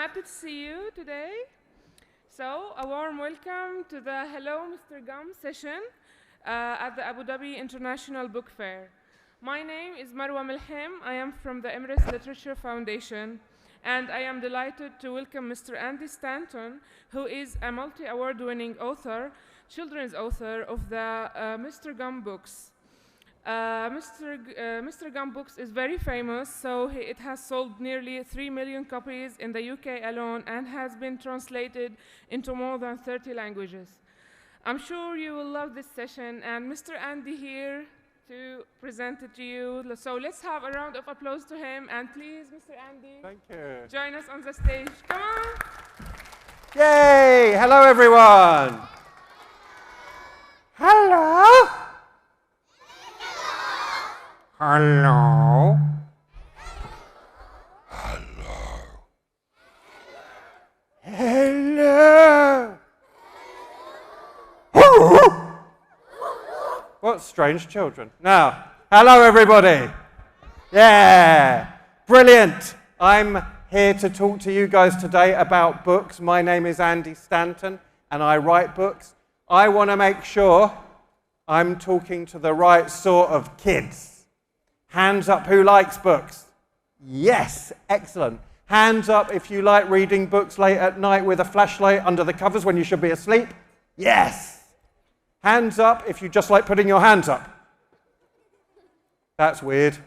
happy to see you today. So, a warm welcome to the Hello Mr. Gum session at the Abu Dhabi International Book Fair. My name is Marwa Milham. I am from the Emirates Literature Foundation, and I am delighted to welcome Mr. Andy Stanton, who is a multi-award winning author, children's author of the Mr. Gum books. Mr. Gum Books is very famous, so it has sold nearly 3 million copies in the UK alone and has been translated into more than 30 languages. I'm sure you will love this session, and Mr. Andy here to present it to you. So let's have a round of applause to him, and please, Mr. Andy, thank you. Join us on the stage. Come on! Yay! Hello, everyone! Hello! Hello. Hello. Hello. What strange children. Now, hello everybody. Yeah. Brilliant. I'm here to talk to you guys today about books. My name is Andy Stanton and I write books. I want to make sure I'm talking to the right sort of kids. Hands up who likes books? Yes, excellent. Hands up if you like reading books late at night with a flashlight under the covers when you should be asleep? Yes. Hands up if you just like putting your hands up. That's weird.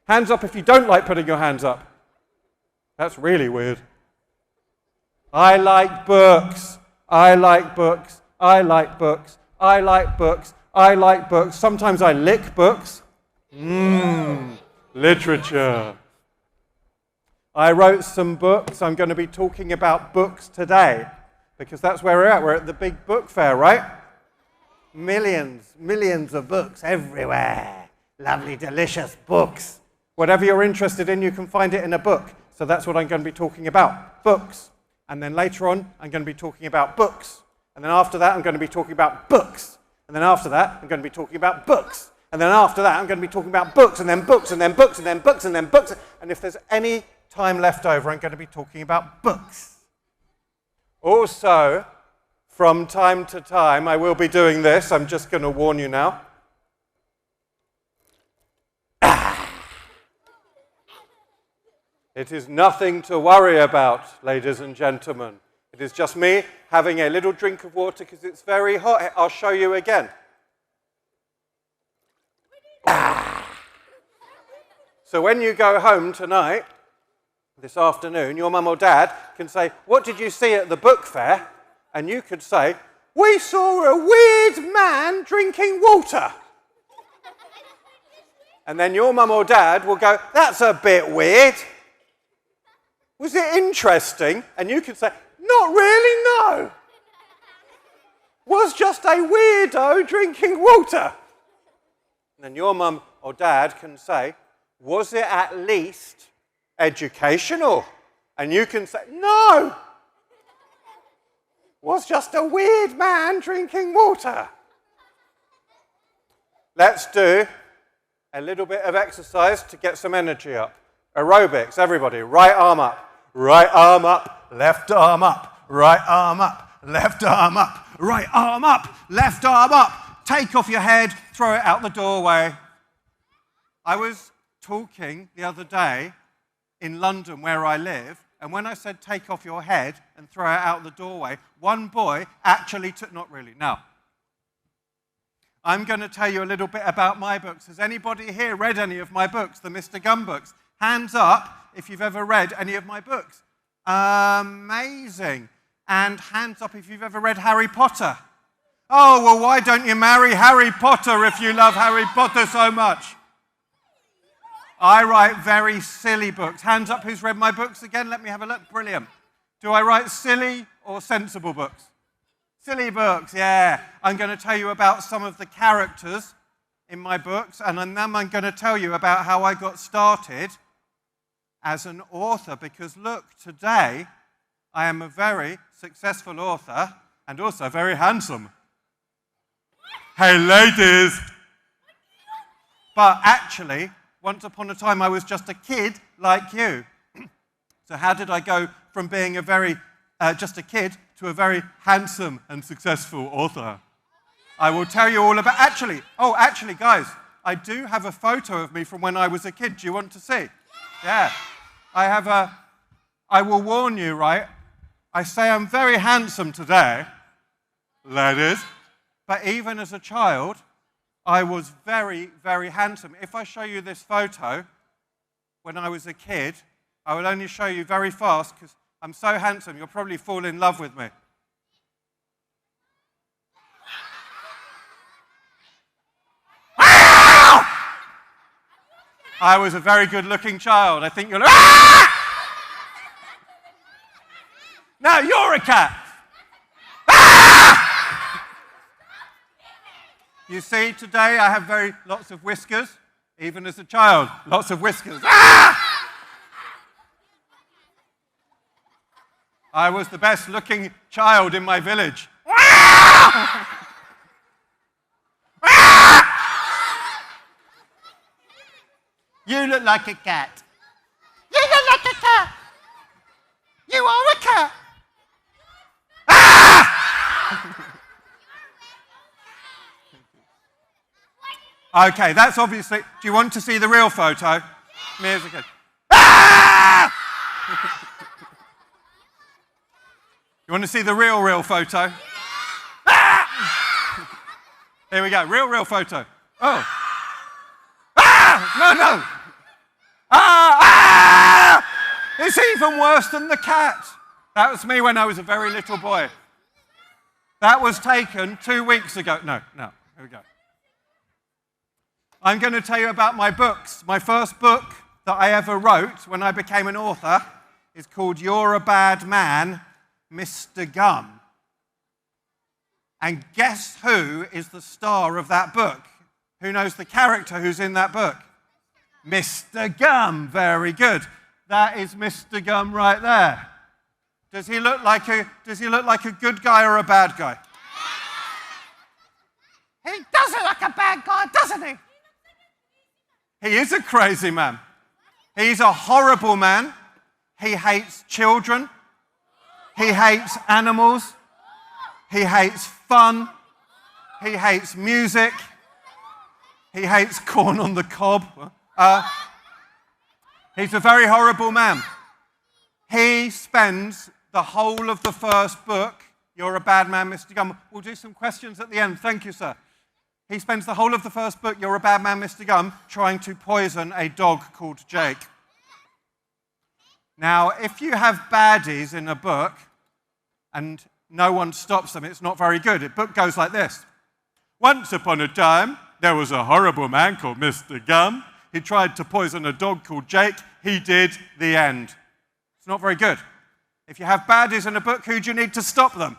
Hands up if you don't like putting your hands up. That's really weird. I like books. I like books. I like books. I like books. I like books. Sometimes I lick books. Literature. I wrote some books. I'm going to be talking about books today because that's where we're at. We're at the big book fair, right? Millions of books everywhere. Lovely, delicious books. Whatever you're interested in, you can find it in a book. So that's what I'm going to be talking about, books. And then later on, I'm going to be talking about books. And then after that, I'm going to be talking about books. And then after that, I'm going to be talking about books. And then after that, I'm going to be talking about books, and then books, and then books, and then books, and then books. And if there's any time left over, I'm going to be talking about books. Also, from time to time, I will be doing this. I'm just going to warn you now. It is nothing to worry about, ladies and gentlemen. It is just me having a little drink of water because it's very hot. I'll show you again. So when you go home tonight, this afternoon, your mum or dad can say, "What did you see at the book fair?" And you could say, "We saw a weird man drinking water." And then your mum or dad will go, "That's a bit weird. Was it interesting?" And you could say, "Not really, no. Was just a weirdo drinking water." And then your mum or dad can say, "Was it at least educational?" And you can say, "No. Was just a weird man drinking water." Let's do a little bit of exercise to get some energy up. Aerobics, everybody. Right arm up, left arm up, right arm up, left arm up, right arm up, left arm up. Take off your head, throw it out the doorway. I was talking the other day in London where I live, and when I said take off your head and throw it out the doorway, one boy actually took, not really, now. I'm going to tell you a little bit about my books. Has anybody here read any of my books, the Mr. Gum books? Hands up if you've ever read any of my books. Amazing. And hands up if you've ever read Harry Potter. Oh, well, why don't you marry Harry Potter if you love Harry Potter so much? I write very silly books. Hands up who's read my books again. Let me have a look. Brilliant. Do I write silly or sensible books? Silly books, yeah. I'm going to tell you about some of the characters in my books, and then I'm going to tell you about how I got started as an author, because look, today I am a very successful author and also very handsome. Hey, ladies! But actually, once upon a time, I was just a kid like you. So how did I go from being just a kid to a very handsome and successful author. I will tell you all about, actually, guys, I do have a photo of me from when I was a kid. Do you want to see? Yeah. I will warn you, right? I say I'm very handsome today, ladies, but even as a child, I was very, very handsome. If I show you this photo when I was a kid, I will only show you very fast because I'm so handsome, you'll probably fall in love with me. I was a very good-looking child. I think you'll... Now you're a cat. You see, today I have lots of whiskers, even as a child, lots of whiskers. I was the best-looking child in my village. You look like a cat. You look like a cat. You are a cat. Okay, that's obviously... Do you want to see the real photo? Me as a kid. You want to see the real photo? Here we go, real photo. Oh. No. It's even worse than the cat. That was me when I was a very little boy. That was taken 2 weeks ago. No, here we go. I'm going to tell you about my books. My first book that I ever wrote when I became an author is called You're a Bad Man, Mr. Gum. And guess who is the star of that book? Who knows the character who's in that book? Mr. Gum. Very good. That is Mr. Gum right there. Does he look like a good guy or a bad guy? He does look like a bad guy, doesn't he? He is a crazy man. He's a horrible man. He hates children. He hates animals. He hates fun. He hates music. He hates corn on the cob. He's a very horrible man. He spends the whole of the first book, You're a Bad Man, Mr. Gum. We'll do some questions at the end. Thank you, sir. He spends the whole of the first book, You're a Bad Man, Mr. Gum, trying to poison a dog called Jake. Now, if you have baddies in a book and no one stops them, it's not very good. The book goes like this. Once upon a time, there was a horrible man called Mr. Gum. He tried to poison a dog called Jake. He did. The end. It's not very good. If you have baddies in a book, who do you need to stop them?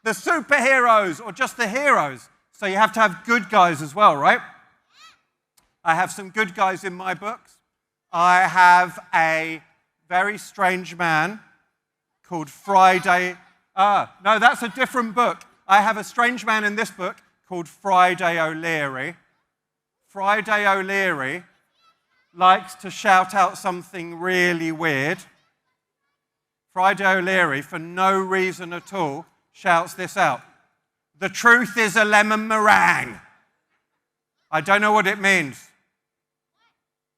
The superheroes or just the heroes. So you have to have good guys as well, right? I have some good guys in my books. I have a very strange man called Friday. No, that's a different book. I have a strange man in this book called Friday O'Leary. Friday O'Leary likes to shout out something really weird. Friday O'Leary, for no reason at all, shouts this out. The truth is a lemon meringue. I don't know what it means.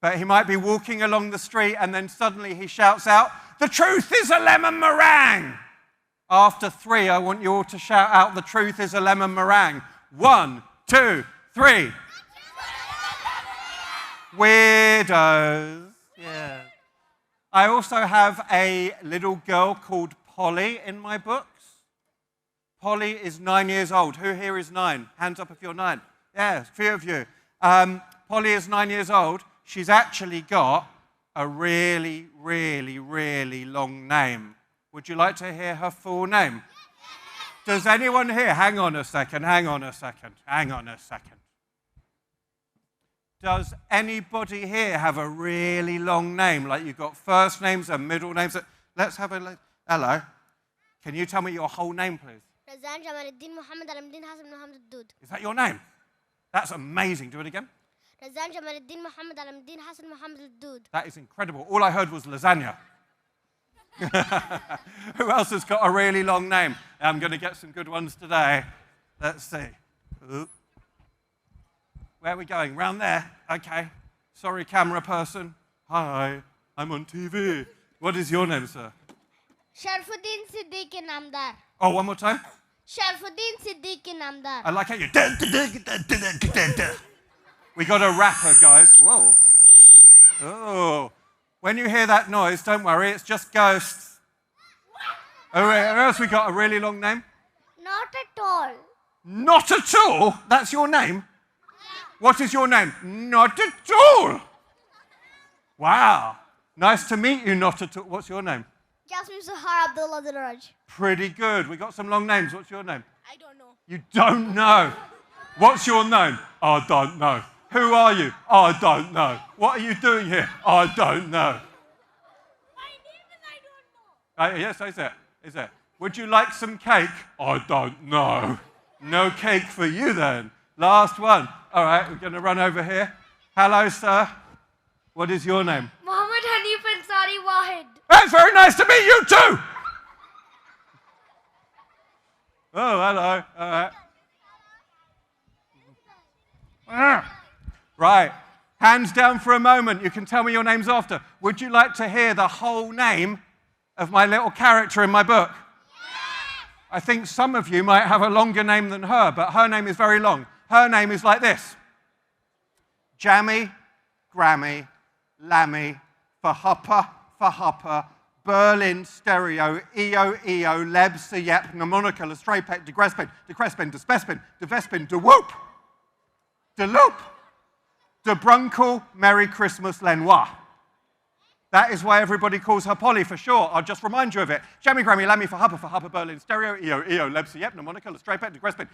But he might be walking along the street and then suddenly he shouts out, the truth is a lemon meringue. After 3, I want you all to shout out, the truth is a lemon meringue. 1, 2, 3. Weirdos. Yeah. I also have a little girl called Polly in my books. Polly is 9 years old. Who here is 9? Hands up if you're 9. Yeah, a few of you. Polly is 9 years old. She's actually got a really, really, really long name. Would you like to hear her full name? Does anyone here? Hang on a second. Does anybody here have a really long name? Like you've got first names and middle names? Let's have a... Hello. Can you tell me your whole name, please? Is that your name? That's amazing. Do it again. رزان جمال الدين محمد علم الدين حسن محمد الدود. That is incredible. All I heard was lasagna. Who else has got a really long name? I'm going to get some good ones today. Let's see. Ooh. Where are we going? Round there? Okay. Sorry, camera person. Hi, I'm on TV. What is your name, sir? Sharfuddin Siddiqui Namdar. Oh, one more time. Sharfuddin Siddiqui Namdar. I like how you... We got a rapper, guys. Whoa. Oh. When you hear that noise, don't worry, it's just ghosts. Oh, who else we got a really long name? Not at all. Not at all? That's your name? What is your name? Not at all. Wow. Nice to meet you, not at all. What's your name? Jasmine Sahar Abdullah Diraj. Pretty good. We got some long names. What's your name? I don't know. You don't know. What's your name? I don't know. Who are you? I don't know. What are you doing here? I don't know. My name is I don't know. Yes, is it? Is it? Would you like some cake? I don't know. No cake for you then. Last one. All right, we're going to run over here. Hello, sir. What is your name? Mohammed Hanif Ansari Wahid. It's very nice to meet you too. Oh, hello. All right. Right. Hands down for a moment. You can tell me your names after. Would you like to hear the whole name of my little character in my book? I think some of you might have a longer name than her, but her name is very long. Her name is like this. Jammy, Grammy, Lammy, Fahupper, Berlin, Stereo, EO, Leb, Siyep, Mnemonica, Lestrapet, Decrespin, Despespin, Devespin, DeWhoop, DeLoop, DeBrunkle, Merry Christmas, Lenoir. That is why everybody calls her Polly for sure. I'll just remind you of it. Jammy, Grammy, Lammy, Fahupper, Berlin, Stereo, EO, Leb, Siyep, Mnemonica, Lestrapet, Decrespin,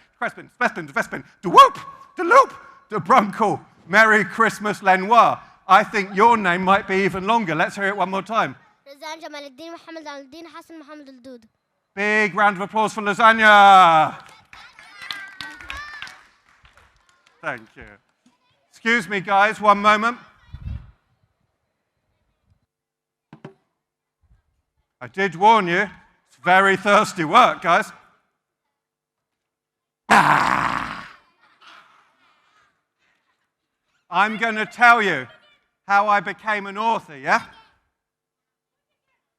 Despespin, DeWhoop, DeLoop, DeBrunkle, Merry Christmas, Lenoir. I think your name might be even longer. Let's hear it one more time. رزان جمال الدين محمد علم الدين حسن محمد الدود. Big round of applause for lasagna. Thank you. Excuse me, guys, one moment. I did warn you. It's very thirsty work, guys. I'm going to tell you how I became an author, yeah?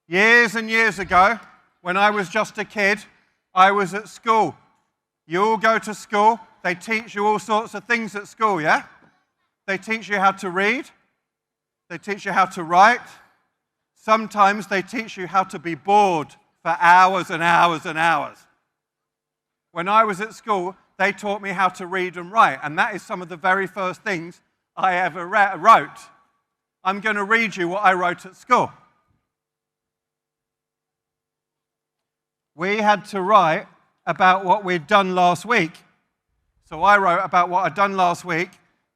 Years and years ago, when I was just a kid, I was at school. You all go to school. They teach you all sorts of things at school, yeah? They teach you how to read. They teach you how to write. Sometimes they teach you how to be bored for hours and hours and hours. When I was at school, they taught me how to read and write, and that is some of the very first things I ever wrote. I'm going to read you what I wrote at school. We had to write about what we'd done last week. So I wrote about what I'd done last week,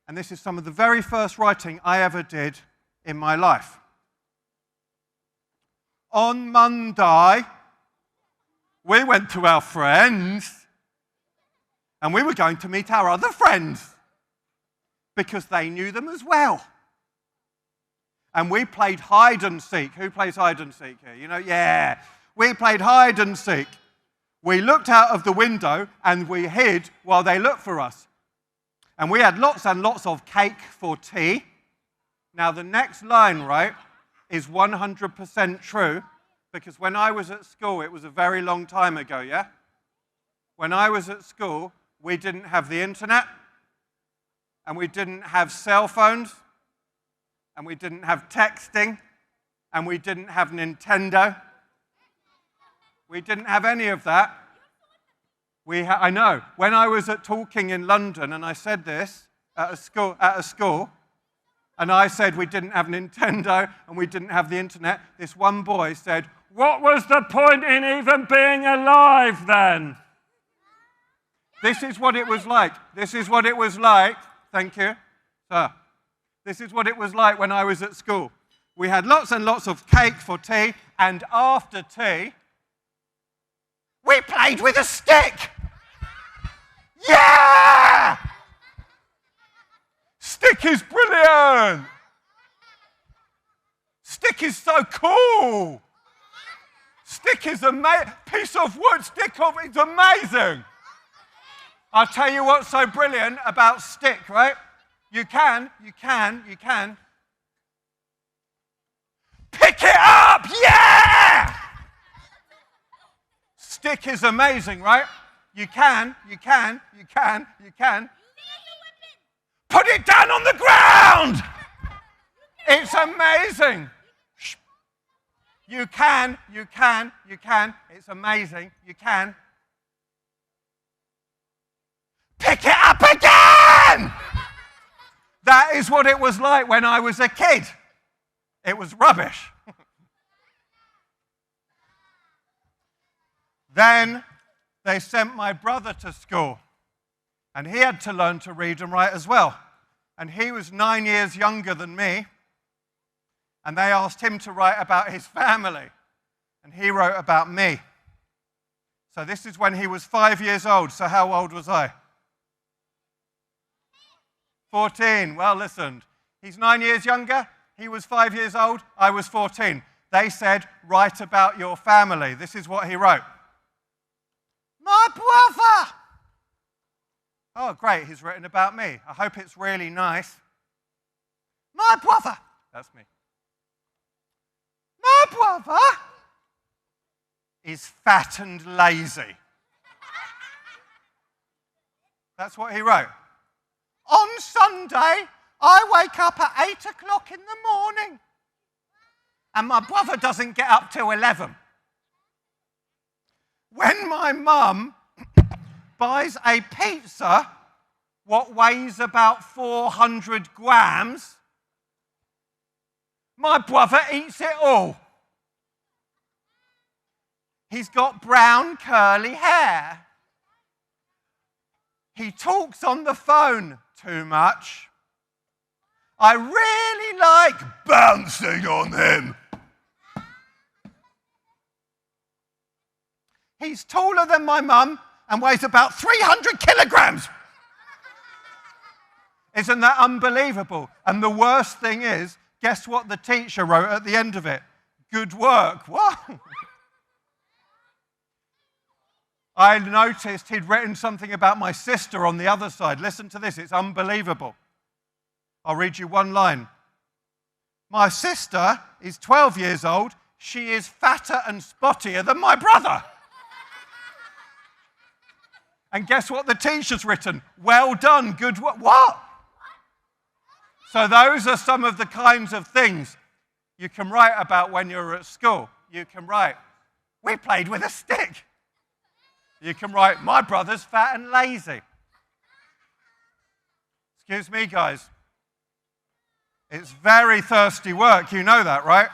and this is some of the very first writing I ever did in my life. On Monday, we went to our friends, and we were going to meet our other friends because they knew them as well. And we played hide and seek. Who plays hide and seek here? You know, yeah. We played hide and seek. We looked out of the window and we hid while they looked for us. And we had lots and lots of cake for tea. Now, the next line, right, is 100% true, because when I was at school, it was a very long time ago, yeah? When I was at school, we didn't have the internet, and we didn't have cell phones, and we didn't have texting, and we didn't have Nintendo. We didn't have any of that. I know. When I was talking in London, and I said this at a school, and I said we didn't have Nintendo and we didn't have the internet, this one boy said, "What was the point in even being alive then?" This is what it was like. This is what it was like. Thank you, sir. This is what it was like when I was at school. We had lots and lots of cake for tea, and after tea, we played with a stick. Yeah! Stick is brilliant. Stick is so cool. Stick is amazing. Piece of wood, stick of, it's amazing. I'll tell you what's so brilliant about stick, right? You can pick it up, yeah! Stick is amazing, right? You can. Put it down on the ground! It's amazing. You can. It's amazing. You can. Pick it up again! That is what it was like when I was a kid. It was rubbish. Then they sent my brother to school, and he had to learn to read and write as well. And he was 9 years younger than me, and they asked him to write about his family, and he wrote about me. So this is when he was 5 years old. So how old was I? 14. Well, listen, he's 9 years younger. He was 5 years old. I was 14. They said, write about your family. This is what he wrote. My brother. Oh, great. He's written about me. I hope it's really nice. My brother. That's me. My brother is fat and lazy. That's what he wrote. On Sunday, I wake up at 8 o'clock in the morning, and my brother doesn't get up till 11. When my mum buys a pizza, what weighs about 400 grams, my brother eats it all. He's got brown curly hair. He talks on the phone too much. I really like bouncing on him. He's taller than my mum and weighs about 300 kilograms. Isn't that unbelievable? And the worst thing is, guess what the teacher wrote at the end of it? Good work. What? I noticed he'd written something about my sister on the other side. Listen to this, it's unbelievable. I'll read you one line. My sister is 12 years old. She is fatter and spottier than my brother. And guess what the teacher's written? Well done, good work. What? So those are some of the kinds of things you can write about when you're at school. You can write, we played with a stick. You can write, my brother's fat and lazy. Excuse me, guys. It's very thirsty work. You know that, right?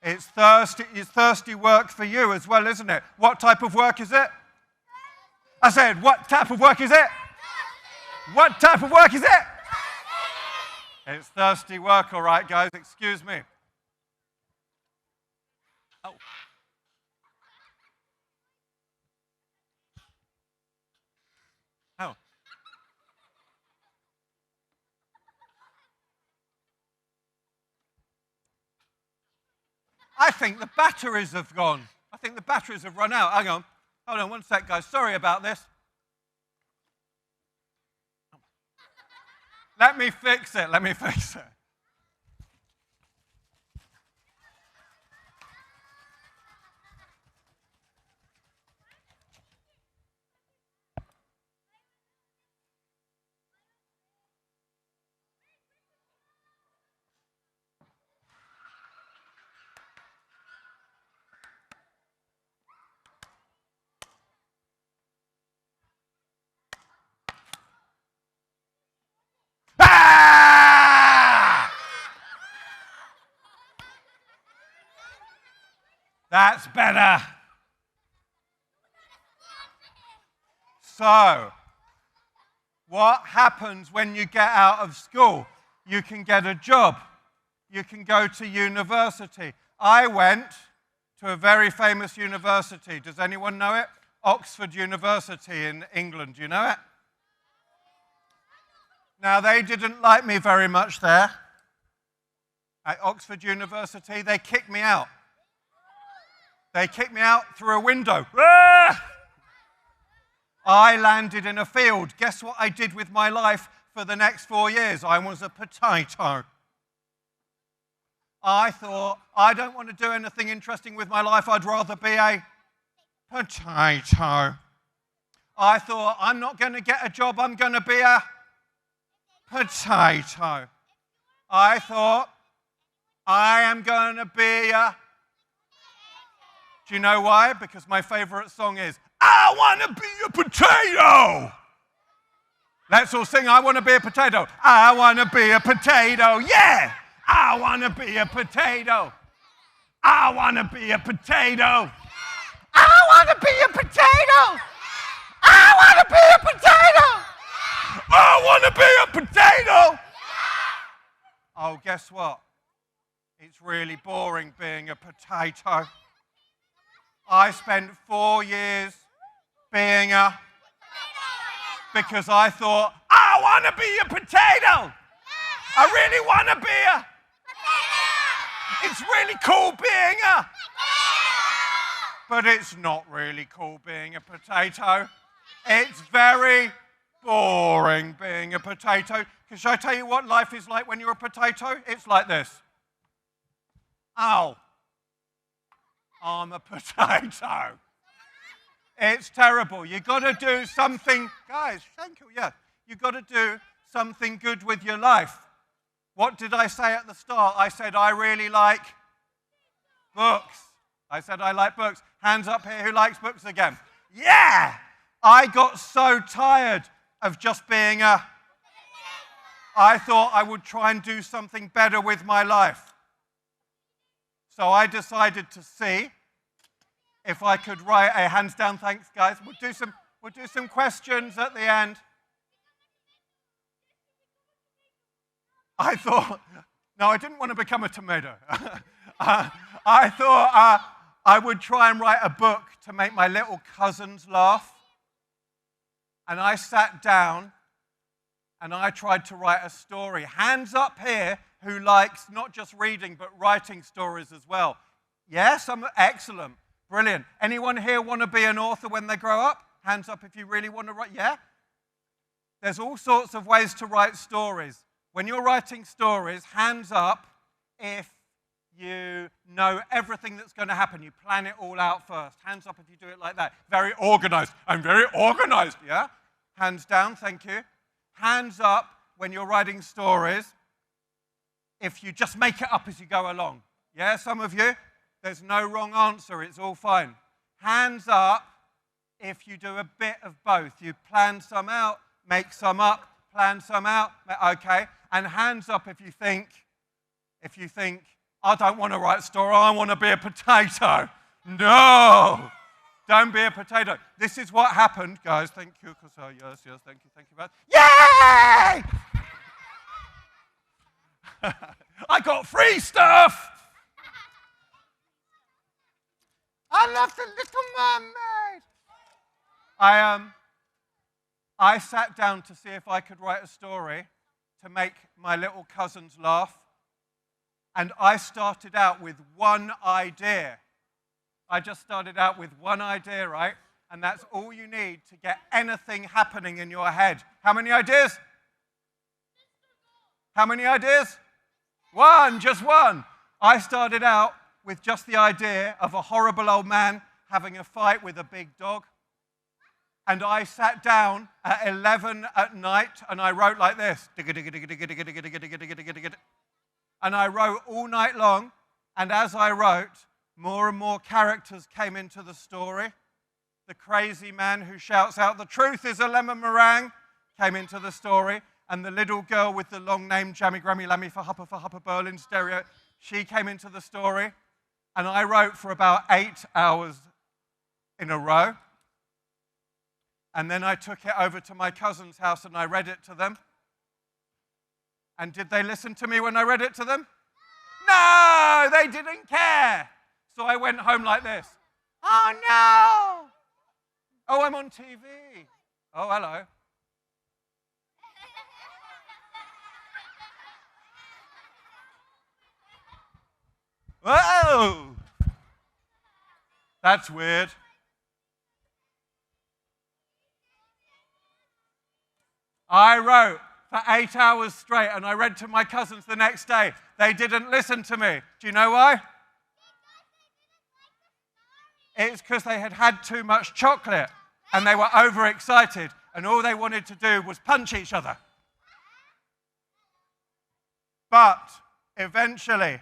It's thirsty work for you as well, isn't it? What type of work is it? I said, what type of work is it? What type of work is it? It's thirsty work, all right, guys. Excuse me. Oh. Oh. I think the batteries have gone. I think the batteries have run out. Hang on. Hold on one sec, guys. Sorry about this. Let me fix it. That's better. So, what happens when you get out of school? You can get a job. You can go to university. I went to a very famous university. Does anyone know it? Oxford University in England. Do you know it? Now, they didn't like me very much there. At Oxford University, they kicked me out. They kicked me out through a window. Ah! I landed in a field. Guess what I did with my life for the next 4 years? I was a potato. I thought, I don't want to do anything interesting with my life. I'd rather be a potato. I thought, I'm not going to get a job. I'm going to be a potato. I thought, I am going to be a... Do you know why? Because my favorite song is, I want to be a potato. Let's all sing, I want to be a potato. I want to be a potato. Yeah. I want to be a potato. I want to be a potato. I want to be a potato. I want to be a potato. I want to be a potato. Oh, guess what? It's really boring being a potato. I spent 4 years being a... Because I thought, I want to be a potato. I really want to be a... It's really cool being a... But it's not really cool being a potato. It's very boring being a potato. Because shall I tell you what life is like when you're a potato? It's like this. Ow. I'm a potato. It's terrible. You've got to do something, guys, thank you, yeah. You've got to do something good with your life. What did I say at the start? I said I really like books. I said I like books. Hands up here who likes books again. Yeah! I got so tired of just being a... I thought I would try and do something better with my life. So I decided to see if I could write a hands down, thanks guys. We'll do some questions at the end. I thought, no, I didn't want to become a tomato. I thought I would try and write a book to make my little cousins laugh. And I sat down and I tried to write a story. Hands up here who likes not just reading but writing stories as well. Yes, I'm excellent. Brilliant. Anyone here want to be an author when they grow up? Hands up if you really want to write. Yeah? There's all sorts of ways to write stories. When you're writing stories, hands up if you know everything that's going to happen. You plan it all out first. Hands up if you do it like that. Very organized. I'm very organized. Yeah? Hands down. Thank you. Hands up when you're writing stories if you just make it up as you go along. Yeah, some of you? There's no wrong answer. It's all fine. Hands up if you do a bit of both. You plan some out, make some up, plan some out. Okay. And hands up if you think, I don't want to write a story, I want to be a potato. No. Don't be a potato. This is what happened, guys. Thank you. Yes, thank you. Yay! I got free stuff. I love the Little Mermaid. I sat down to see if I could write a story to make my little cousins laugh. And I started out with one idea. I just started out with one idea, right? And that's all you need to get anything happening in your head. How many ideas? How many ideas? One, just one. I started out with just the idea of a horrible old man having a fight with a big dog. And I sat down at 11 at night and I wrote like this. And I wrote all night long. And as I wrote, more and more characters came into the story. The crazy man who shouts out, "The truth is a lemon meringue," came into the story. And the little girl with the long name, Jammy Grammy Lammy for Hupper Berlin Stereo, she came into the story. And I wrote for about 8 hours in a row. And then I took it over to my cousin's house and I read it to them. And did they listen to me when I read it to them? No, they didn't care. So I went home like this. Oh, no. Oh, I'm on TV. Oh, hello. Whoa! That's weird. I wrote for 8 hours straight, and I read to my cousins the next day. They didn't listen to me. Do you know why? It's because they had had too much chocolate, and they were overexcited, and all they wanted to do was punch each other. But eventually,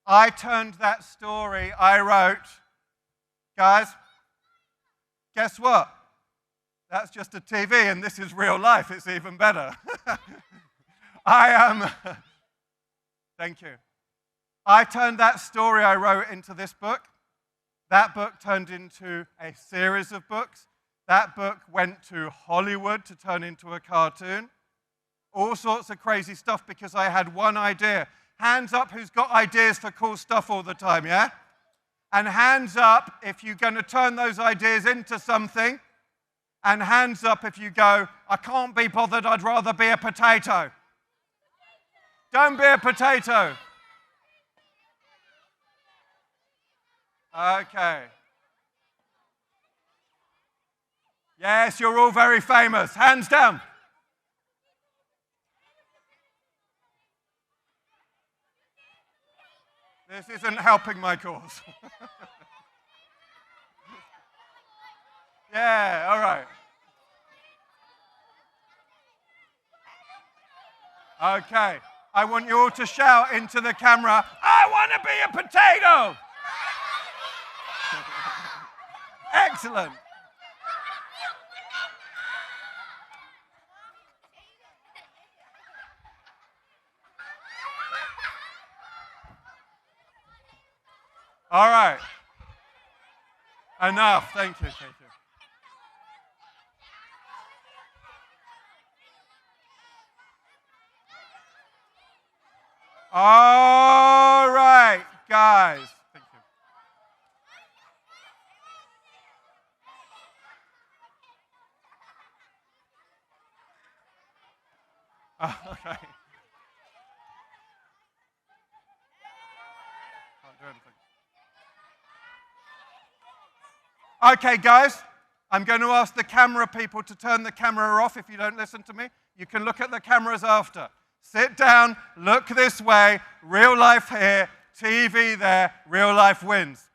I turned that story I wrote. Guys, guess what? That's just a TV, and this is real life. It's even better. I am. Thank you. I turned that story I wrote into this book. That book turned into a series of books. That book went to Hollywood to turn into a cartoon. All sorts of crazy stuff because I had one idea. Hands up who's got ideas for cool stuff all the time, yeah? And hands up if you're going to turn those ideas into something. And hands up if you go, I can't be bothered, I'd rather be a potato. Don't be a potato. Okay. Yes, you're all very famous. Hands down. This isn't helping my cause. Yeah, all right. Okay, I want you all to shout into the camera, I want to be a potato! Excellent. All right. Enough. Thank you. Thank you. All right, guys. Thank you. Okay. Can't do anything. Okay, guys. I'm going to ask the camera people to turn the camera off if you don't listen to me. You can look at the cameras after. Sit down, look this way, real life here, TV there, real life wins.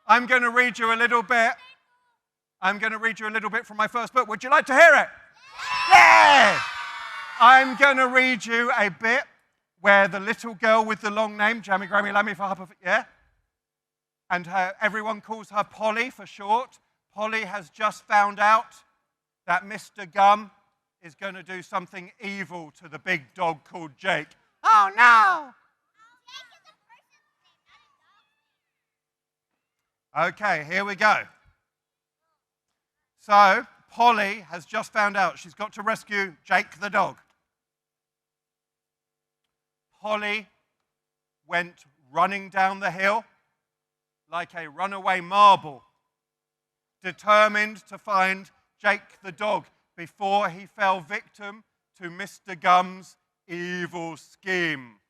I'm going to read you a little bit. I'm going to read you a little bit from my first book. Would you like to hear it? Yeah! I'm going to read you a bit where the little girl with the long name, Jammy Grammy Lammy for Harper, yeah? And everyone calls her Polly for short. Polly has just found out that Mr. Gum is going to do something evil to the big dog called Jake. Oh, no! Okay, here we go. So, Polly has just found out she's got to rescue Jake the dog. Polly went running down the hill like a runaway marble, determined to find Jake the dog before he fell victim to Mr. Gum's evil scheme.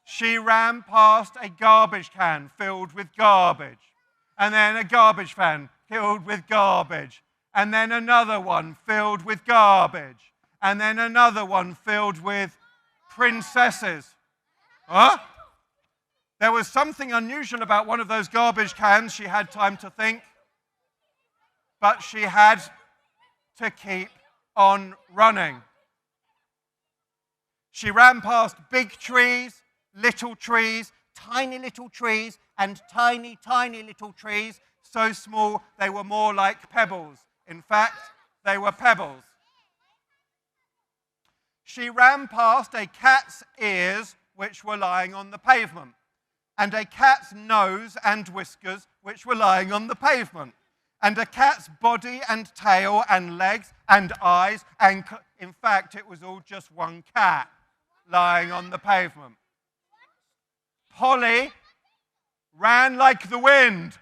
She ran past a garbage can filled with garbage, and then a garbage can filled with garbage, and then another one filled with garbage, and then another one filled with princesses. Huh? There was something unusual about one of those garbage cans. She had time to think, but she had to keep on running. She ran past big trees, tiny little trees, and tiny, tiny little trees, so small they were more like pebbles. In fact, they were pebbles. She ran past a cat's ears, which were lying on the pavement, and a cat's nose and whiskers, which were lying on the pavement, and a cat's body and tail and legs and eyes, and in fact, it was all just one cat lying on the pavement. Polly ran like the wind.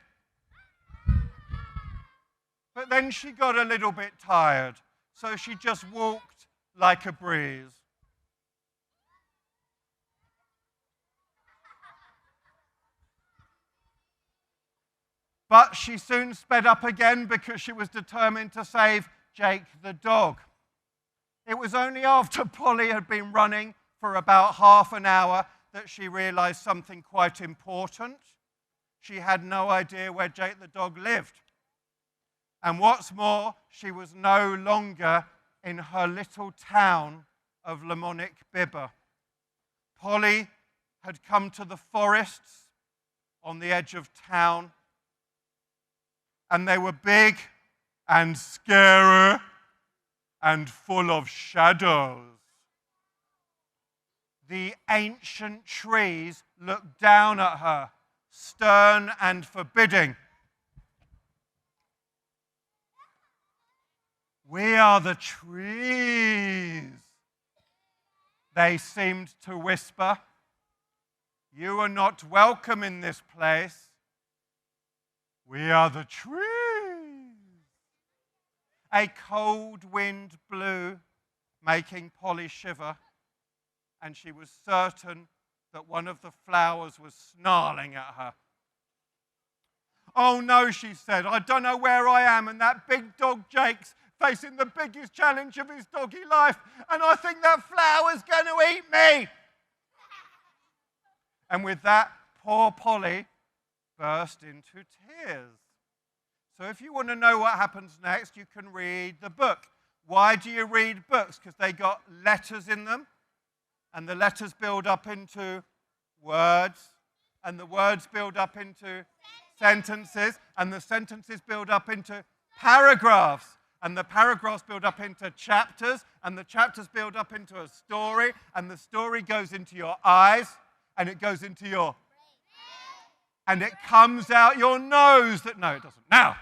But then she got a little bit tired, so she just walked like a breeze. But she soon sped up again because she was determined to save Jake the dog. It was only after Polly had been running for about half an hour that she realized something quite important. She had no idea where Jake the dog lived. And what's more, she was no longer in her little town of Lamonic Bibber. Polly had come to the forests on the edge of town, and they were big and scary and full of shadows. The ancient trees looked down at her, stern and forbidding. "We are the trees," they seemed to whisper. "You are not welcome in this place. We are the trees." A cold wind blew, making Polly shiver, and she was certain that one of the flowers was snarling at her. "Oh no," she said, "I don't know where I am, and that big dog Jake's facing the biggest challenge of his doggy life, and I think that flower's going to eat me." And with that, poor Polly burst into tears. So if you want to know what happens next, you can read the book. Why do you read books? Because they got letters in them, and the letters build up into words, and the words build up into sentences, and the sentences build up into paragraphs, and the paragraphs build up into chapters, and the chapters build up into a story, and the story goes into your eyes, and it goes into your... and it comes out your nose. No, it doesn't. Now,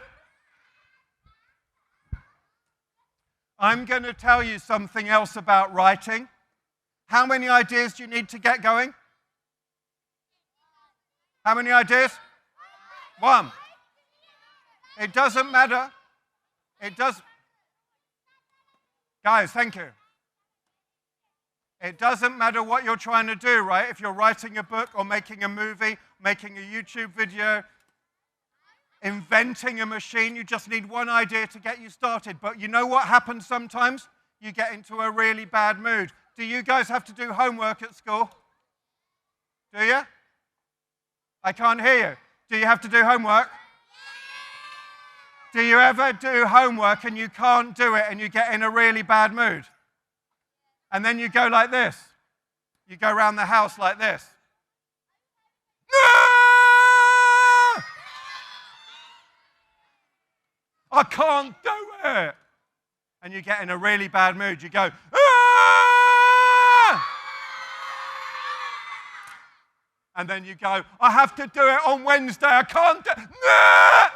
I'm going to tell you something else about writing. How many ideas do you need to get going? How many ideas? One. It doesn't matter. It does. Guys, thank you. It doesn't matter what you're trying to do, right? If you're writing a book or making a movie, making a YouTube video, inventing a machine, you just need one idea to get you started. But you know what happens sometimes? You get into a really bad mood. Do you guys have to do homework at school? Do you? I can't hear you. Do you have to do homework? Do you ever do homework and you can't do it and you get in a really bad mood? And then you go like this. You go around the house like this. No! I can't do it. And you get in a really bad mood. You go, ah! And then you go, I have to do it on Wednesday. I can't do it. No!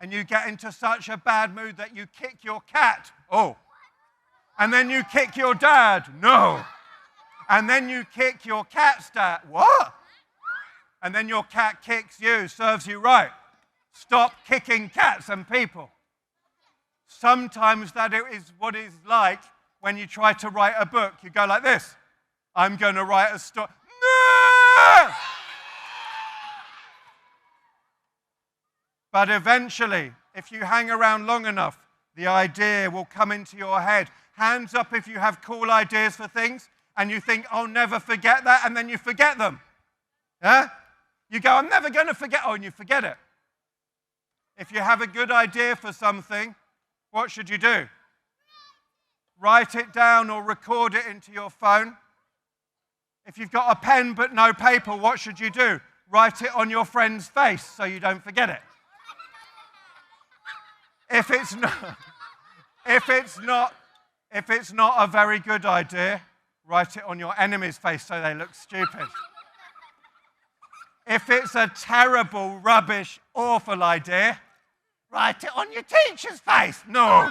And you get into such a bad mood that you kick your cat. Oh. And then you kick your dad. No. And then you kick your cat's dad. What? And then your cat kicks you, serves you right. Stop kicking cats and people. Sometimes that is what it's like when you try to write a book. You go like this. I'm going to write a story. No! But eventually, if you hang around long enough, the idea will come into your head. Hands up if you have cool ideas for things and you think, I'll never forget that, and then you forget them. Yeah? You go, I'm never going to forget, and you forget it. If you have a good idea for something, what should you do? Write it down or record it into your phone. If you've got a pen but no paper, what should you do? Write it on your friend's face so you don't forget it. If it's not a very good idea, write it on your enemy's face so they look stupid. If it's a terrible, rubbish, awful idea, write it on your teacher's face. No.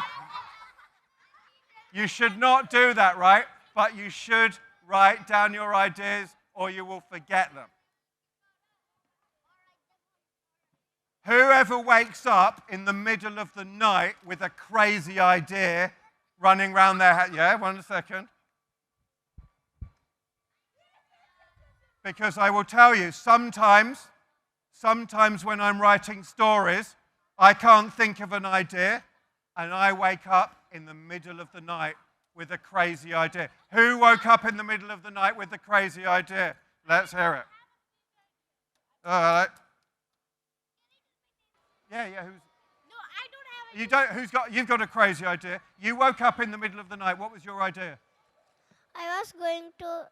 You should not do that, right? But you should write down your ideas or you will forget them. Whoever wakes up in the middle of the night with a crazy idea running around their head, yeah, 1 second. Because I will tell you, sometimes sometimes when I'm writing stories, I can't think of an idea, and I wake up in the middle of the night with a crazy idea. Who woke up in the middle of the night with a crazy idea? Let's hear it. All right. Yeah, who's... No, I don't have You've got a crazy idea. You woke up in the middle of the night. What was your idea? I was going to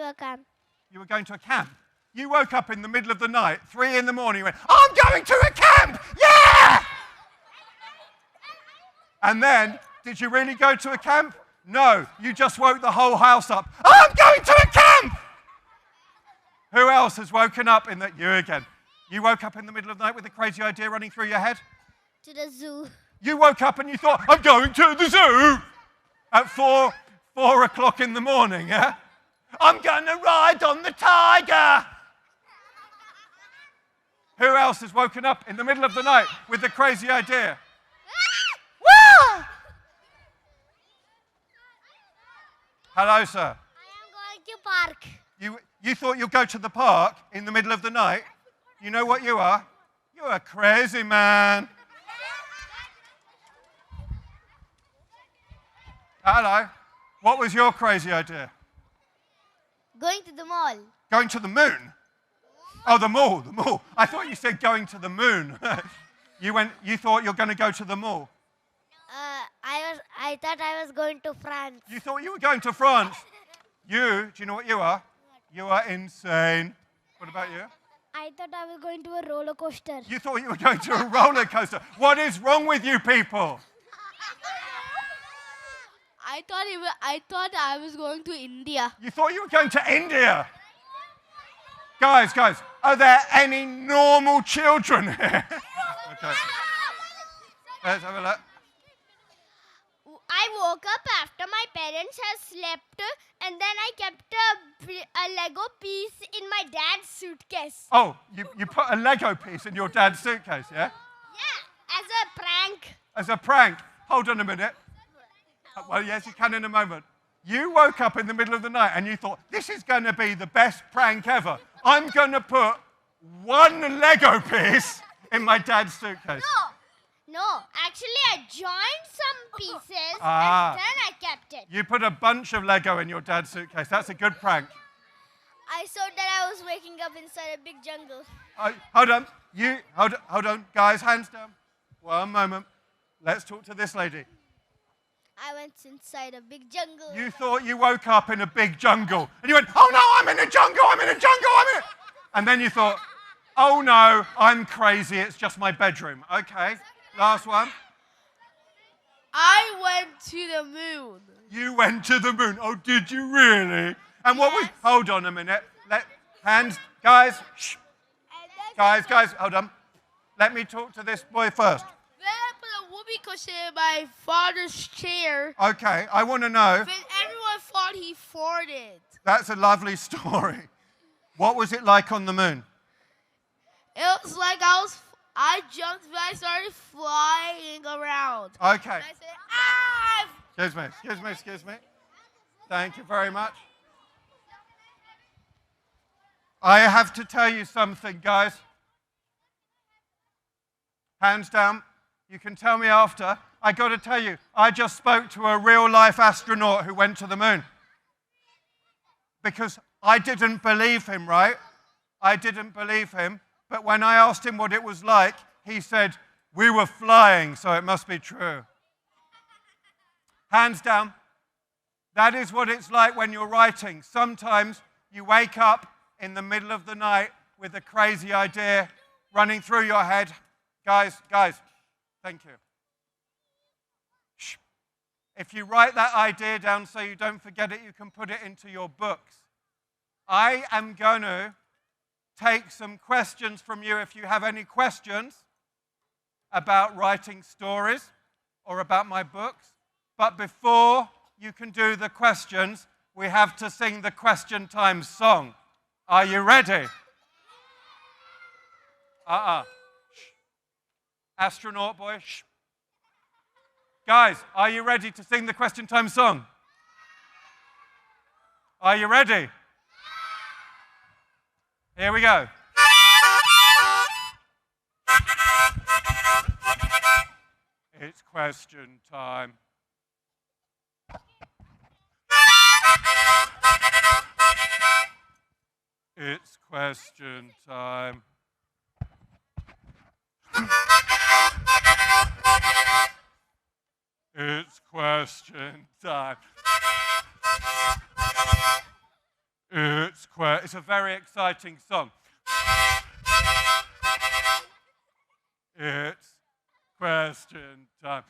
a camp. You were going to a camp. You woke up in the middle of the night, 3 in the morning, you went, I'm going to a camp! Yeah! And then, did you really go to a camp? No, you just woke the whole house up. I'm going to a camp! Who else has woken up in that? You again. You woke up in the middle of the night with a crazy idea running through your head? To the zoo. You woke up and you thought, I'm going to the zoo! At 4 o'clock in the morning, yeah? I'm going to ride on the tiger! Who else has woken up in the middle of the night with a crazy idea? Woo! Hello, sir. I am going to park. You thought you'd go to the park in the middle of the night? You know what you are? You're a crazy man. Hello. What was your crazy idea? Going to the mall. Going to the moon? Oh, the mall. I thought you said going to the moon. You thought you were going to go to the mall. I thought I was going to France. You thought you were going to France. Do you know what you are? You are insane. What about you? I thought I was going to a roller coaster. You thought you were going to a roller coaster. What is wrong with you people? I thought I was going to India. You thought you were going to India. Guys, are there any normal children here? Okay. Let's have a look. I woke up after my parents had slept, and then I kept a Lego piece in my dad's suitcase. Oh, you put a Lego piece in your dad's suitcase, yeah? Yeah, as a prank. As a prank. Hold on a minute. Well, yes, you can in a moment. You woke up in the middle of the night and you thought, this is going to be the best prank ever. I'm going to put one Lego piece in my dad's suitcase. No, actually I joined some pieces and then I kept it. You put a bunch of Lego in your dad's suitcase. That's a good prank. I thought that I was waking up inside a big jungle. Hold on. Hold on. Guys, hands down. 1 moment. Let's talk to this lady. I went inside a big jungle. You thought you woke up in a big jungle. And you went, oh no, I'm in a jungle. And then you thought, oh no, I'm crazy. It's just my bedroom. Okay. Last one. I went to the moon. You went to the moon. Oh, did you really? And what was... Hold on a minute. Hands... Guys. Shh. Guys, hold on. Let me talk to this boy first. Then I put a whoopee cushion in my father's chair. Okay, I want to know... Then everyone thought he farted. That's a lovely story. What was it like on the moon? It was like I jumped and I started flying around. Okay. And I said, ah! Excuse me. Thank you very much. I have to tell you something, guys. Hands down. You can tell me after. I got to tell you, I just spoke to a real-life astronaut who went to the moon. Because I didn't believe him, right? I didn't believe him. But when I asked him what it was like, he said, we were flying, so it must be true. Hands down, that is what it's like when you're writing. Sometimes you wake up in the middle of the night with a crazy idea running through your head. Guys, thank you. Shh. If you write that idea down so you don't forget it, you can put it into your books. I am going to take some questions from you if you have any questions about writing stories or about my books. But before you can do the questions, we have to sing the question time song. Are you ready? Shh. Astronaut boy, shh. Guys, are you ready to sing the question time song? Are you ready? Here we go. question time. It's question time. It's question time. It's a very exciting song. It's question time.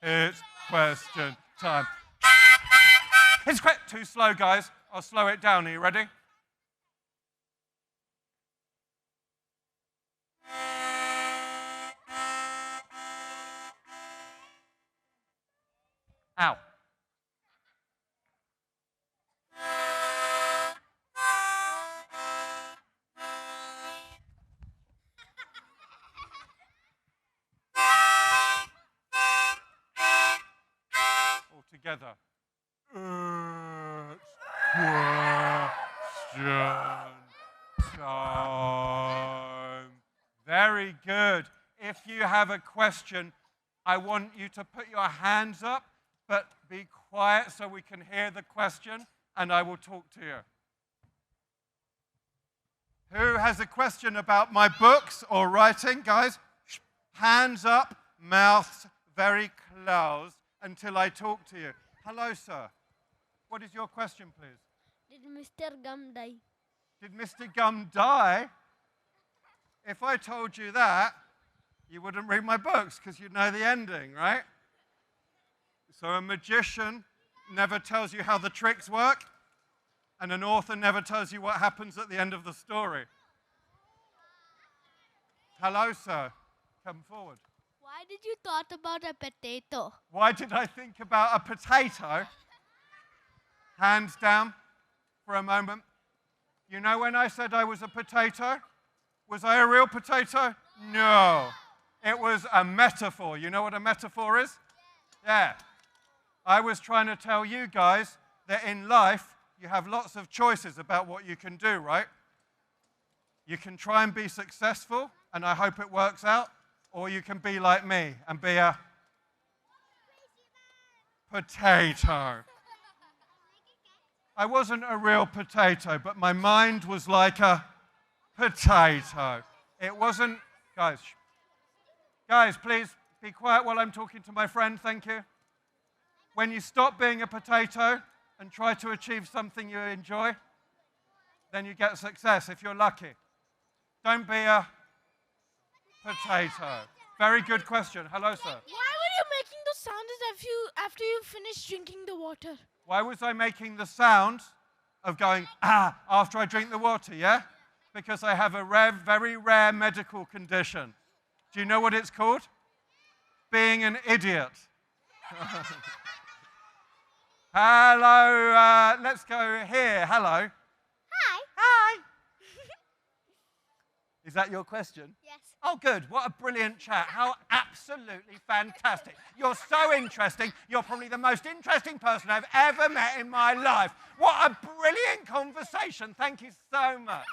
It's question time. It's too slow, guys. I'll slow it down. Are you ready? Ow. All together. Question time. Very good. If you have a question, I want you to put your hands up, but be quiet so we can hear the question, and I will talk to you. Who has a question about my books or writing? Guys, hands up, mouths very closed until I talk to you. Hello, sir. What is your question, please? Did Mr. Gum die? Did Mr. Gum die? If I told you that, you wouldn't read my books because you'd know the ending, right? So a magician never tells you how the tricks work, and an author never tells you what happens at the end of the story. Hello, sir. Come forward. Why did you thought about a potato? Why did I think about a potato? Hands down for a moment. You know when I said I was a potato? Was I a real potato? No. It was a metaphor. You know what a metaphor is? Yeah. I was trying to tell you guys that in life, you have lots of choices about what you can do, right? You can try and be successful, and I hope it works out, or you can be like me and be a potato. I wasn't a real potato, but my mind was like a potato. It wasn't, guys, please be quiet while I'm talking to my friend, thank you. When you stop being a potato and try to achieve something you enjoy, then you get success if you're lucky. Don't be a potato. Very good question. Hello, sir. Why were you making those sounds after you finished drinking the water? Why was I making the sound of going, after I drink the water, yeah? Because I have a very rare medical condition. Do you know what it's called? Being an idiot. Hello, let's go here. Hello. Hi. Hi. Is that your question? Yes. Oh, good. What a brilliant chat. How absolutely fantastic. You're so interesting. You're probably the most interesting person I've ever met in my life. What a brilliant conversation. Thank you so much.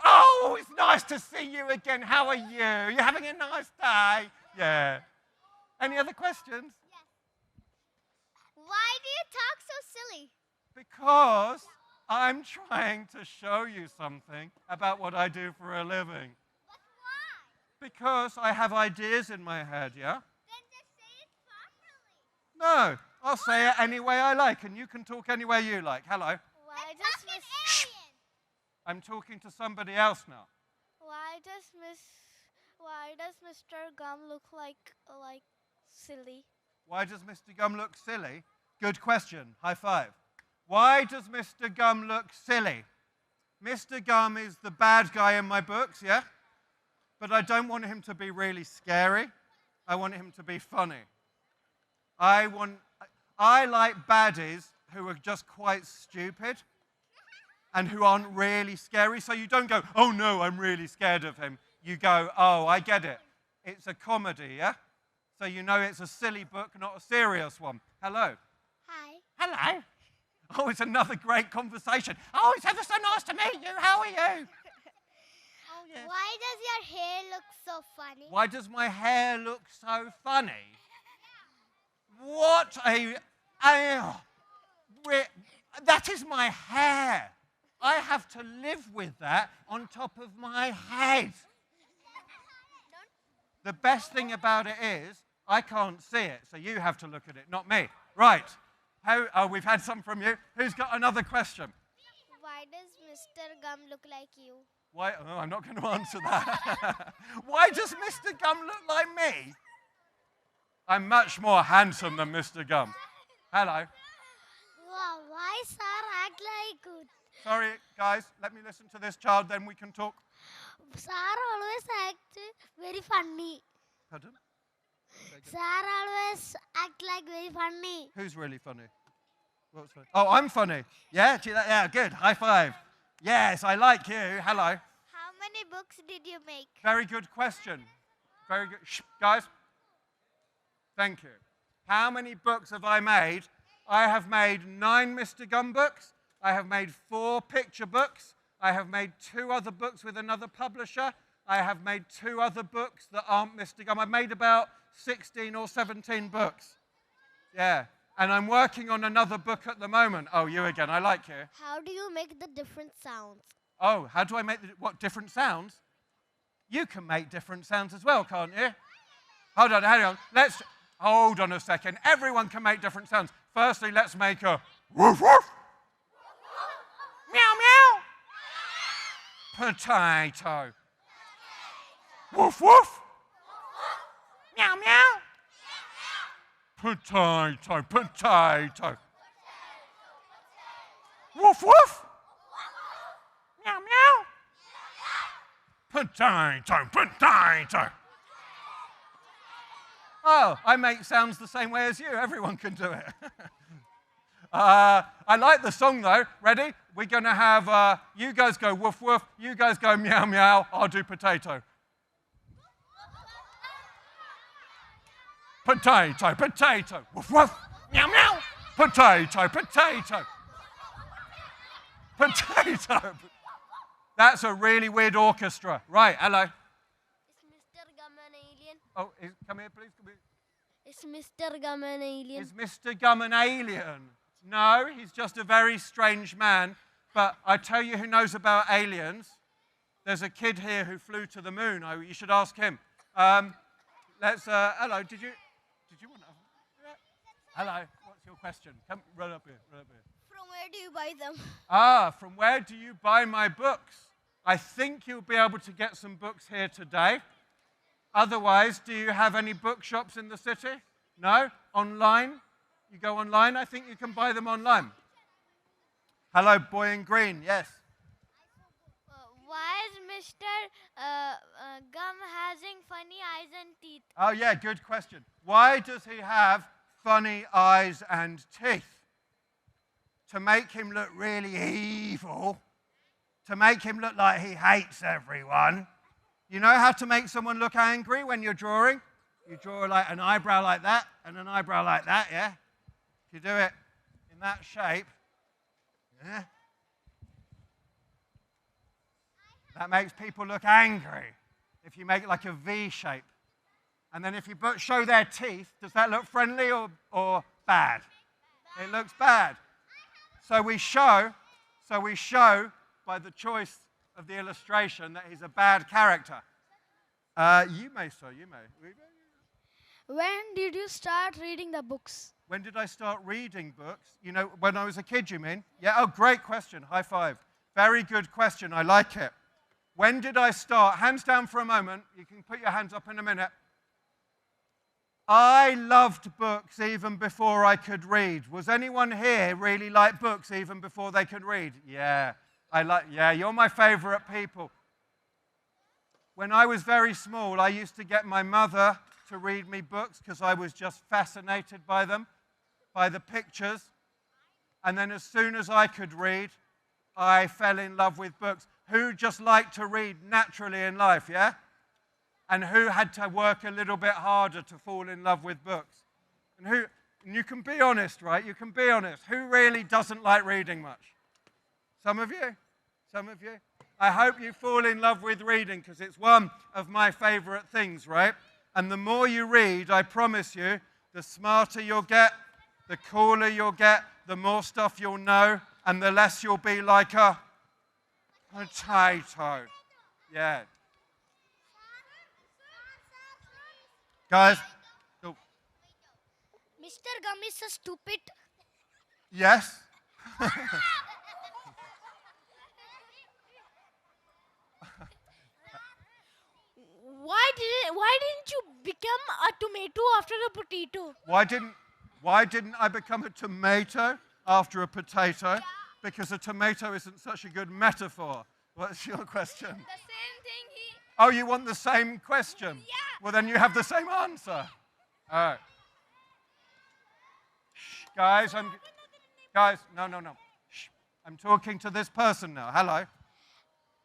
Oh, it's nice to see you again. How are you? You having a nice day? Yeah. Any other questions? Yes. Why do you talk so silly? Because I'm trying to show you something about what I do for a living. But why? Because I have ideas in my head, yeah? Then just say it properly. No, I'll say it any way I like, and you can talk any way you like. Hello. Why does alien? I'm talking to somebody else now. Why does Mr. Gum look like silly? Why does Mr. Gum look silly? Good question. High five. Why does Mr. Gum look silly? Mr. Gum is the bad guy in my books, yeah? But I don't want him to be really scary. I want him to be funny. I like baddies who are just quite stupid and who aren't really scary. So you don't go, oh no, I'm really scared of him. You go, oh, I get it. It's a comedy, yeah? So you know it's a silly book, not a serious one. Hello. Hi. Hello. Oh, it's another great conversation. Oh, it's ever so nice to meet you. How are you? yes. Why does your hair look so funny? Why does my hair look so funny? What a... that is my hair. I have to live with that on top of my head. The best thing about it is I can't see it, so you have to look at it, not me. Right. We've had some from you. Who's got another question? Why does Mr. Gum look like you? Why? Oh, I'm not going to answer that. Why does Mr. Gum look like me? I'm much more handsome than Mr. Gum. Hello. Wow, why sir act like... Sorry, guys. Let me listen to this child, then we can talk. Sir always act very funny. Pardon? Sir always act like very funny. Who's really funny? What's funny? Oh, I'm funny. Yeah? Yeah, good. High five. Yes, I like you. Hello. How many books did you make? Very good question. Very good. Shh, guys. Thank you. How many books have I made? I have made 9 Mr. Gum books. I have made 4 picture books. I have made 2 other books with another publisher. I have made 2 other books that aren't Mr. Gum. I've made about 16 or 17 books. Yeah. And I'm working on another book at the moment. Oh, you again. I like you. How do you make the different sounds? Oh, how do I make what different sounds? You can make different sounds as well, can't you? Hold on, hang on. Let's hold on a second. Everyone can make different sounds. Firstly, let's make a woof woof. Meow meow. Potato. Woof woof. Meow meow. Potato, potato. Woof woof. Meow meow. Potato, potato. Oh, I make sounds the same way as you. Everyone can do it. I like the song though. Ready? We're going to have, you guys go woof woof, you guys go meow meow, I'll do potato. Potato, potato, woof woof, meow meow, potato, potato. Potato. That's a really weird orchestra. Right, hello. Is Mr. Gum an alien? Oh, come here, please. Come here. Is Mr. Gum an alien? Is Mr. Gum an alien? No, he's just a very strange man. But I tell you who knows about aliens. There's a kid here who flew to the moon. Oh, you should ask him. Hello, did you want to? Hello, what's your question? Come, run up here, run up here. From where do you buy them? From where do you buy my books? I think you'll be able to get some books here today. Otherwise, do you have any bookshops in the city? No? Online? You go online? I think you can buy them online. Hello, boy in green. Yes. Why is Mr. Gum having funny eyes and teeth? Oh, yeah, good question. Why does he have funny eyes and teeth? To make him look really evil, to make him look like he hates everyone. You know how to make someone look angry when you're drawing? You draw like an eyebrow like that and an eyebrow like that, yeah? If you do it in that shape, yeah? That makes people look angry. If you make it like a V shape. And then if you show their teeth, does that look friendly or bad? It looks bad. So we show by the choice of the illustration that he's a bad character. You may, sir, you may. When did you start reading the books? When did I start reading books? You know, when I was a kid, you mean? Yeah, oh, great question. High five. Very good question. I like it. When did I start? Hands down for a moment. You can put your hands up in a minute. I loved books even before I could read. Was anyone here really like books even before they could read? Yeah, you're my favorite people. When I was very small, I used to get my mother to read me books because I was just fascinated by them, by the pictures. And then as soon as I could read, I fell in love with books. Who just liked to read naturally in life, yeah? And who had to work a little bit harder to fall in love with books? And you can be honest, right? You can be honest. Who really doesn't like reading much? Some of you? Some of you? I hope you fall in love with reading because it's one of my favorite things, right? And the more you read, I promise you, the smarter you'll get, the cooler you'll get, the more stuff you'll know, and the less you'll be like a potato. Yeah. Guys, oh, Mr. Gum is so stupid. yes? Why didn't you become a tomato after a potato? Why didn't I become a tomato after a potato? Because a tomato isn't such a good metaphor. What's your question? The same thing he... Oh, you want the same question? Yeah. Well, then you have the same answer. All right. Shh, guys, no. Shh, I'm talking to this person now. Hello.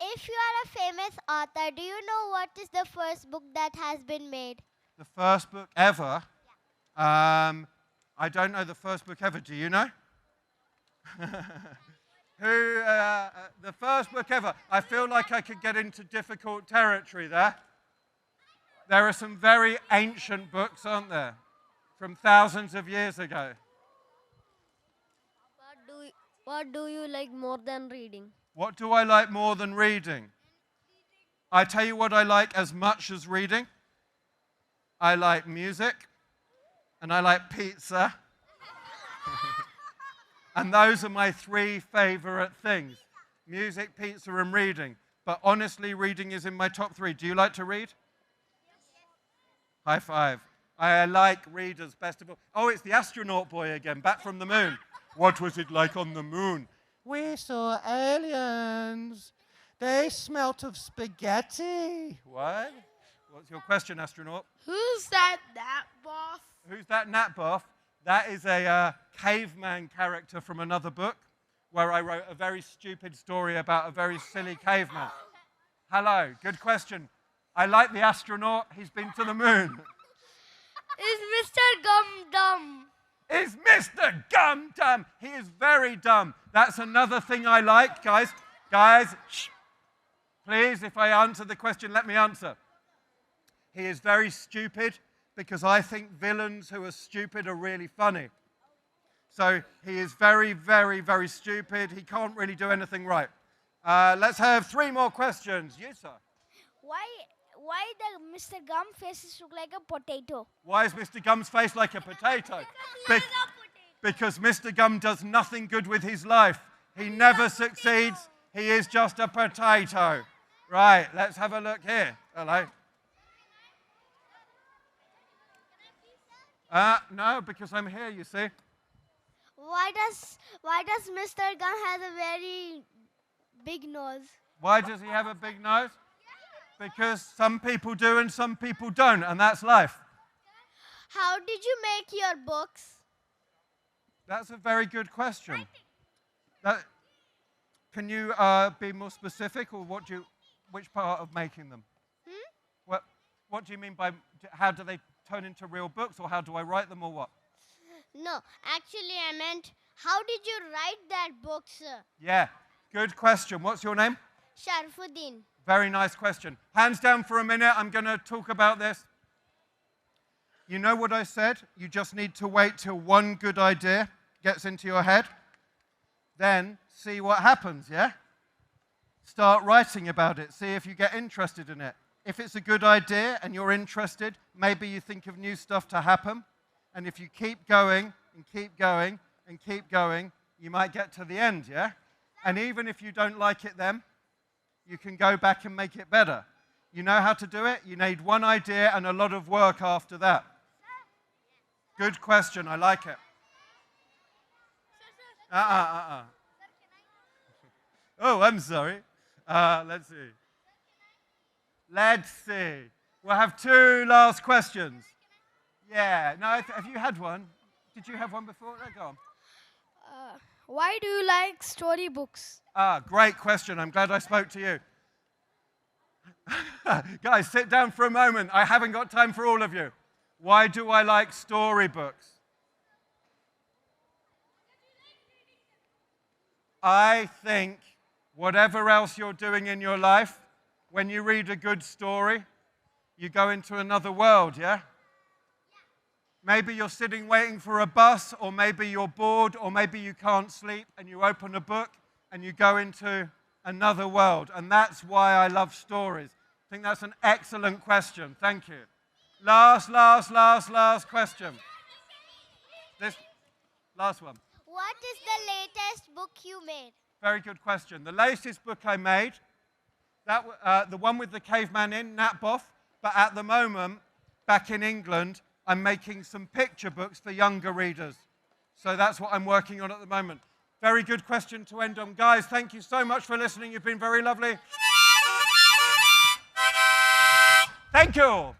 If you are a famous author, do you know what is the first book that has been made? The first book ever? I don't know the first book ever. Do you know? The first book ever. I feel like I could get into difficult territory there. There are some very ancient books, aren't there? From thousands of years ago. What do you like more than reading? What do I like more than reading? I tell you what I like as much as reading. I like music, and I like pizza. And those are my three favorite things. Music, pizza, and reading. But honestly, reading is in my top three. Do you like to read? High five. I like readers best of all. Oh, it's the astronaut boy again, back from the moon. What was it like on the moon? We saw aliens. They smelt of spaghetti. What? What's your question, astronaut? Who's that boss? Who's that Nat Buff? That is a caveman character from another book where I wrote a very stupid story about a very silly caveman. Hello, good question. I like the astronaut. He's been to the moon. Is Mr. Gum dumb? Is Mr. Gum dumb? He is very dumb. That's another thing I like, guys. Guys, shh. Please, if I answer the question, let me answer. He is very stupid because I think villains who are stupid are really funny. So he is very, very, very stupid. He can't really do anything right. Let's have three more questions. Yes, sir. Why the Mr. Gum faces look like a potato? Why is Mr. Gum's face like a potato? Because Mr. Gum does nothing good with his life. He never succeeds. He is just a potato. Right, let's have a look here. Hello. No, because I'm here, you see. Why does Mr. Gum has a very big nose? Why does he have a big nose? Because some people do and some people don't, and that's life. How did you make your books? That's a very good question. Can you be more specific, or which part of making them? What do you mean by, how do they turn into real books, or how do I write them, or what? No, actually I meant, how did you write that book, sir? Yeah, good question. What's your name? Sharfuddin. Very nice question. Hands down for a minute. I'm going to talk about this. You know what I said? You just need to wait till one good idea gets into your head. Then see what happens, yeah? Start writing about it. See if you get interested in it. If it's a good idea and you're interested, maybe you think of new stuff to happen. And if you keep going and keep going and keep going, you might get to the end, yeah? And even if you don't like it then, you can go back and make it better. You know how to do it? You need one idea and a lot of work after that. Good question. I like it. Oh, I'm sorry. Let's see. Let's see. We'll have two last questions. Yeah. No, have you had one? Did you have one before? No, go on. Why do you like storybooks? Great question. I'm glad I spoke to you. Guys, sit down for a moment. I haven't got time for all of you. Why do I like storybooks? I think whatever else you're doing in your life, when you read a good story, you go into another world, yeah? Maybe you're sitting waiting for a bus, or maybe you're bored, or maybe you can't sleep, and you open a book and you go into another world. And that's why I love stories. I think that's an excellent question. Thank you. Last question. This last one. What is the latest book you made? Very good question. The latest book I made, the one with the caveman in, Nat Boff, but at the moment, back in England, I'm making some picture books for younger readers. So that's what I'm working on at the moment. Very good question to end on. Guys, thank you so much for listening. You've been very lovely. Thank you.